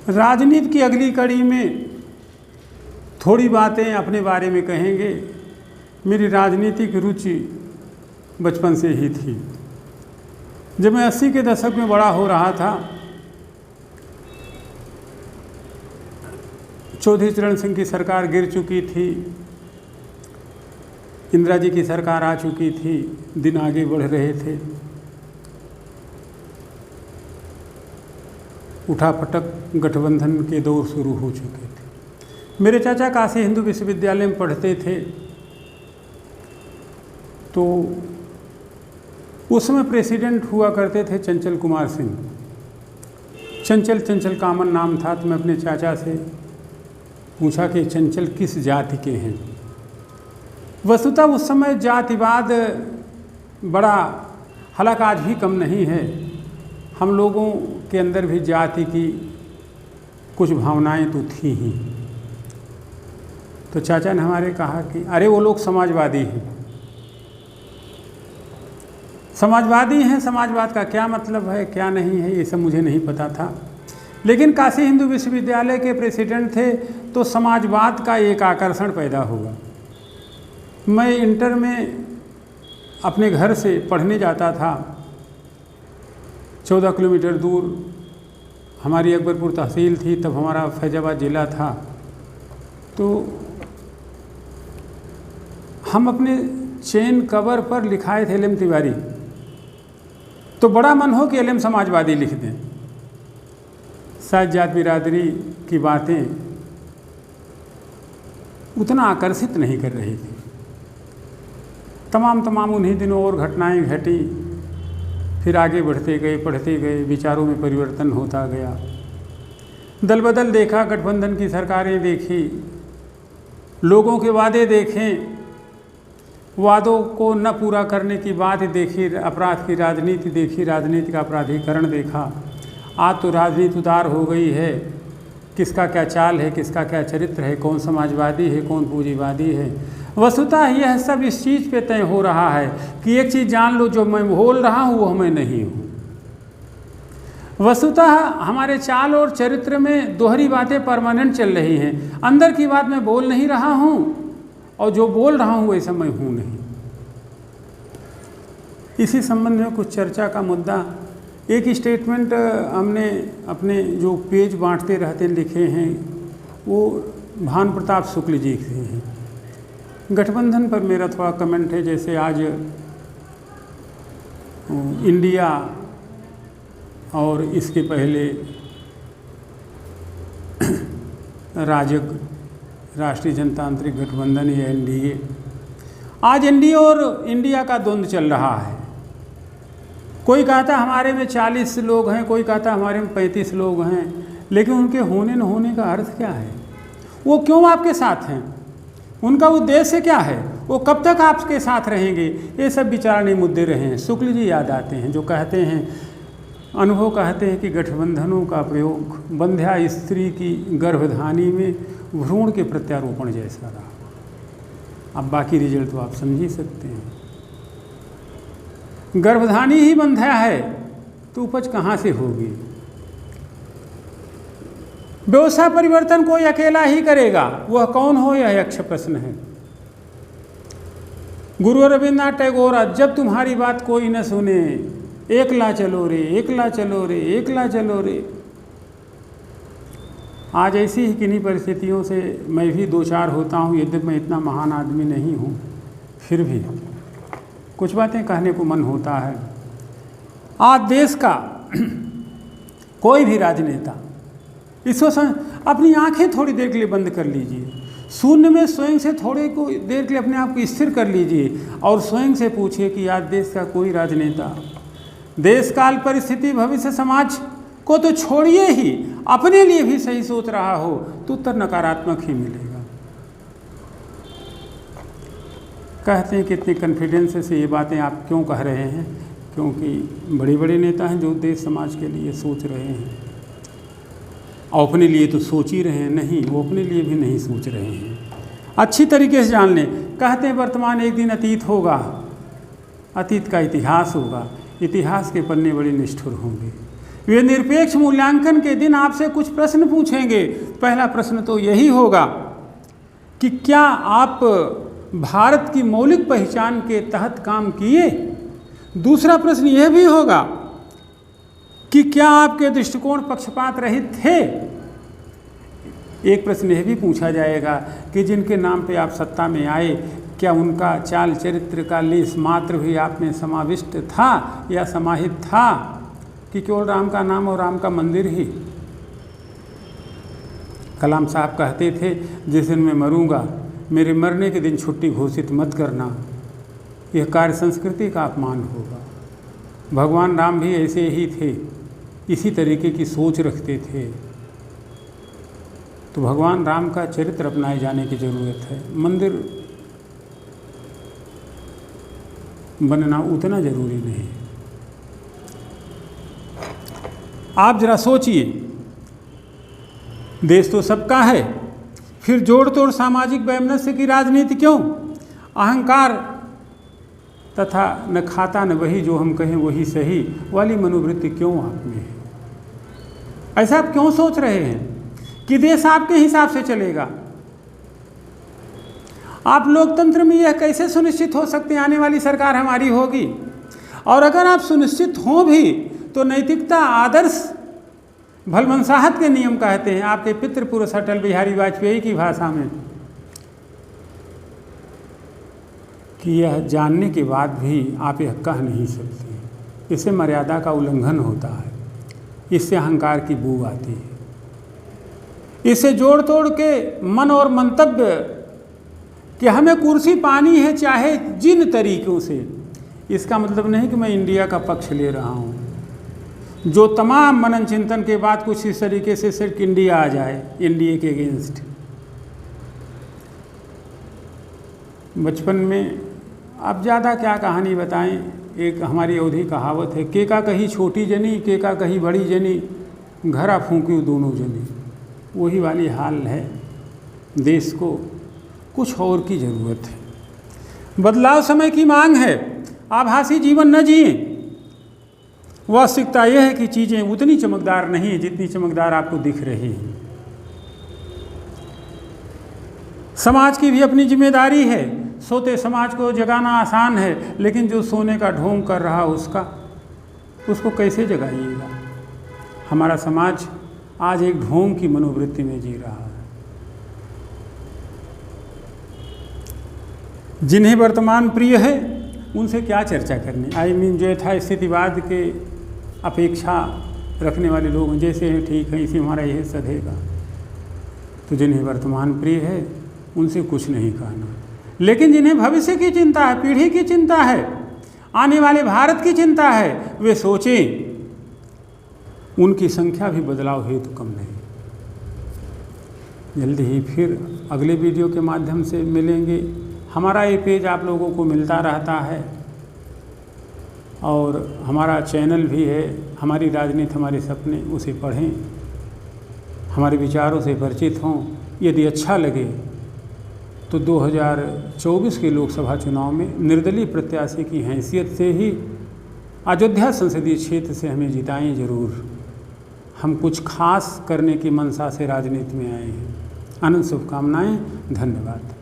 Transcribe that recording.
राजनीति की अगली कड़ी में थोड़ी बातें अपने बारे में कहेंगे। मेरी राजनीतिक रुचि बचपन से ही थी। जब मैं 80 के दशक में बड़ा हो रहा था, चौधरी चरण सिंह की सरकार गिर चुकी थी, इंदिरा जी की सरकार आ चुकी थी, दिन आगे बढ़ रहे थे। उठापटक गठबंधन के दौर शुरू हो चुके थे। मेरे चाचा काशी हिंदू विश्वविद्यालय में पढ़ते थे, तो उसमें प्रेसिडेंट हुआ करते थे चंचल कुमार सिंह। चंचल कामन नाम था। तो मैं अपने चाचा से पूछा कि चंचल किस जाति के हैं। वस्तुतः उस समय जातिवाद बड़ा, हालांकि आज भी कम नहीं है, हम लोगों के अंदर भी जाति की कुछ भावनाएं तो थी ही। तो चाचा ने हमारे कहा कि अरे वो लोग समाजवादी हैं। समाजवादी हैं, समाजवाद का क्या मतलब है क्या नहीं है ये सब मुझे नहीं पता था। लेकिन काशी हिंदू विश्वविद्यालय के प्रेसिडेंट थे तो समाजवाद का एक आकर्षण पैदा हुआ। मैं इंटर में अपने घर से पढ़ने जाता था। 14 किलोमीटर दूर हमारी अकबरपुर तहसील थी, तब हमारा फैजाबाद ज़िला था। तो हम अपने चेन कवर पर लिखाए थे एल.एम. तिवारी। तो बड़ा मन हो कि एल.एम. समाजवादी लिख दें। शायद जात बिरादरी की बातें उतना आकर्षित नहीं कर रही थी। तमाम उन्हीं दिनों और घटनाएं घटी। फिर आगे बढ़ते गए, पढ़ते गए, विचारों में परिवर्तन होता गया। दल बदल देखा, गठबंधन की सरकारें देखी, लोगों के वादे देखें, वादों को न पूरा करने की बात देखी, अपराध की राजनीति देखी, राजनीति का अपराधीकरण देखा। आज तो राजनीति उदार हो गई है। किसका क्या चाल है, किसका क्या चरित्र है, कौन समाजवादी है, कौन पूंजीवादी है। वस्तुतः यह सब इस चीज़ पे तय हो रहा है कि एक चीज़ जान लो, जो मैं बोल रहा हूँ वो मैं नहीं हूँ। वस्तुतः हमारे चाल और चरित्र में दोहरी बातें परमानेंट चल रही हैं। अंदर की बात मैं बोल नहीं रहा हूँ और जो बोल रहा हूँ वैसा मैं हूँ नहीं। इसी संबंध में कुछ चर्चा का मुद्दा, एक स्टेटमेंट हमने अपने जो पेज बांटते रहते लिखे हैं, वो भानु प्रताप शुक्ल जी के हैं। गठबंधन पर मेरा थोड़ा कमेंट है। जैसे आज इंडिया और इसके पहले राजग, राष्ट्रीय जनतांत्रिक गठबंधन या एनडीए, आज एनडीए और इंडिया का द्वंद्व चल रहा है। कोई कहता है हमारे में 40 लोग हैं, कोई कहता है हमारे में 35 लोग हैं, लेकिन उनके होने न होने का अर्थ क्या है? वो क्यों आपके साथ हैं? उनका उद्देश्य क्या है? वो कब तक आपके साथ रहेंगे? ये सब विचारणीय मुद्दे रहे हैं। शुक्ल जी याद आते हैं, जो कहते हैं, अनुभव कहते हैं कि गठबंधनों का प्रयोग बंध्या स्त्री की गर्भधानी में भ्रूण के प्रत्यारोपण जैसा रहा। अब बाकी रिजल्ट तो आप समझ ही सकते हैं। गर्भधानी ही बंध्या है तो उपज कहाँ से होगी? व्यवस्था परिवर्तन कोई अकेला ही करेगा, वह कौन हो यह यक्ष प्रश्न है। गुरु रविन्द्रनाथ टैगोर, जब तुम्हारी बात कोई न सुने, एकला चलो रे, एकला चलो रे, एकला चलो रे। आज ऐसी ही किन्हीं परिस्थितियों से मैं भी दो चार होता हूँ। यद्यपि मैं इतना महान आदमी नहीं हूँ, फिर भी कुछ बातें कहने को मन होता है। आज देश का कोई भी राजनेता, इसको अपनी आंखें थोड़ी देर के लिए बंद कर लीजिए, शून्य में स्वयं से थोड़े को देर के लिए अपने आप को स्थिर कर लीजिए और स्वयं से पूछिए कि आज देश का कोई राजनेता देश काल परिस्थिति भविष्य समाज को तो छोड़िए ही अपने लिए भी सही सोच रहा हो तो उत्तर नकारात्मक ही मिलेगा। कहते हैं कि इतने कॉन्फिडेंस से ये बातें आप क्यों कह रहे हैं? क्योंकि बड़े बड़े नेता हैं जो देश समाज के लिए सोच रहे हैं, और अपने लिए तो सोच ही रहे हैं। नहीं, वो अपने लिए भी नहीं सोच रहे हैं। अच्छी तरीके से जान लें। कहते हैं वर्तमान एक दिन अतीत होगा, अतीत का इतिहास होगा, इतिहास के पन्ने बड़े निष्ठुर होंगे। वे निरपेक्ष मूल्यांकन के दिन आपसे कुछ प्रश्न पूछेंगे। पहला प्रश्न तो यही होगा कि क्या आप भारत की मौलिक पहचान के तहत काम किए। दूसरा प्रश्न यह भी होगा कि क्या आपके दृष्टिकोण पक्षपात रहित थे। एक प्रश्न यह भी पूछा जाएगा कि जिनके नाम पे आप सत्ता में आए, क्या उनका चाल चरित्र का लेस मात्र भी आप में समाविष्ट था या समाहित था कि केवल राम का नाम और राम का मंदिर ही। कलाम साहब कहते थे, जिस दिन मैं मरूंगा मेरे मरने के दिन छुट्टी घोषित मत करना, यह कार्य संस्कृति का अपमान होगा। भगवान राम भी ऐसे ही थे, इसी तरीके की सोच रखते थे। तो भगवान राम का चरित्र अपनाए जाने की ज़रूरत है। मंदिर बनना उतना ज़रूरी नहीं। आप जरा सोचिए, देश तो सबका है, फिर जोड़ तोड़ सामाजिक वैमनस्य की राजनीति क्यों। अहंकार तथा न खाता न वही जो हम कहें वही सही वाली मनोवृत्ति क्यों आप में है। ऐसा आप क्यों सोच रहे हैं कि देश आपके हिसाब से चलेगा। आप लोकतंत्र में यह कैसे सुनिश्चित हो सकते हैं आने वाली सरकार हमारी होगी। और अगर आप सुनिश्चित हों भी तो नैतिकता, आदर्श, भलमनसाहत के नियम कहते हैं आपके पितृ पुरुष अटल बिहारी वाजपेयी की भाषा में, कि यह जानने के बाद भी आप यह कह नहीं सकते। इससे मर्यादा का उल्लंघन होता है, इससे अहंकार की बू आती है, इससे जोड़ तोड़ के मन और मंतव्य कि हमें कुर्सी पानी है चाहे जिन तरीक़ों से। इसका मतलब नहीं कि मैं इंडिया का पक्ष ले रहा हूँ। जो तमाम मनन चिंतन के बाद कुछ इस तरीके से सिर्फ इंडिया आ जाए, इंडिया के अगेंस्ट। बचपन में अब ज़्यादा क्या कहानी बताएं, एक हमारी अवधी कहावत है, के का कही छोटी जनी, के का कही बड़ी जनी, घरा फूंकी दोनों जनी। वही वाली हाल है। देश को कुछ और की ज़रूरत है। बदलाव समय की मांग है। आभासी जीवन न जिए। वास्तविकता यह है कि चीज़ें उतनी चमकदार नहीं है जितनी चमकदार आपको दिख रही हैं। समाज की भी अपनी जिम्मेदारी है। सोते समाज को जगाना आसान है, लेकिन जो सोने का ढोंग कर रहा उसको कैसे जगाइएगा। हमारा समाज आज एक ढोंग की मनोवृत्ति में जी रहा है। जिन्हें वर्तमान प्रिय है उनसे क्या चर्चा करनी। जो यथास्थितिवाद के अपेक्षा रखने वाले लोग जैसे हैं ठीक है, इसी हमारा यह सधेगा। तो जिन्हें वर्तमान प्रिय है उनसे कुछ नहीं कहना, लेकिन जिन्हें भविष्य की चिंता है, पीढ़ी की चिंता है, आने वाले भारत की चिंता है, वे सोचें। उनकी संख्या भी बदलाव हेतु कम नहीं। जल्दी ही फिर अगले वीडियो के माध्यम से मिलेंगे। हमारा ये पेज आप लोगों को मिलता रहता है और हमारा चैनल भी है, हमारी राजनीति हमारे सपने, उसे पढ़ें, हमारे विचारों से परिचित हों। यदि अच्छा लगे तो 2024 के लोकसभा चुनाव में निर्दलीय प्रत्याशी की हैसियत से ही अयोध्या संसदीय क्षेत्र से हमें जिताएं ज़रूर। हम कुछ खास करने की मंशा से राजनीति में आए हैं। अनंत शुभकामनाएं। धन्यवाद।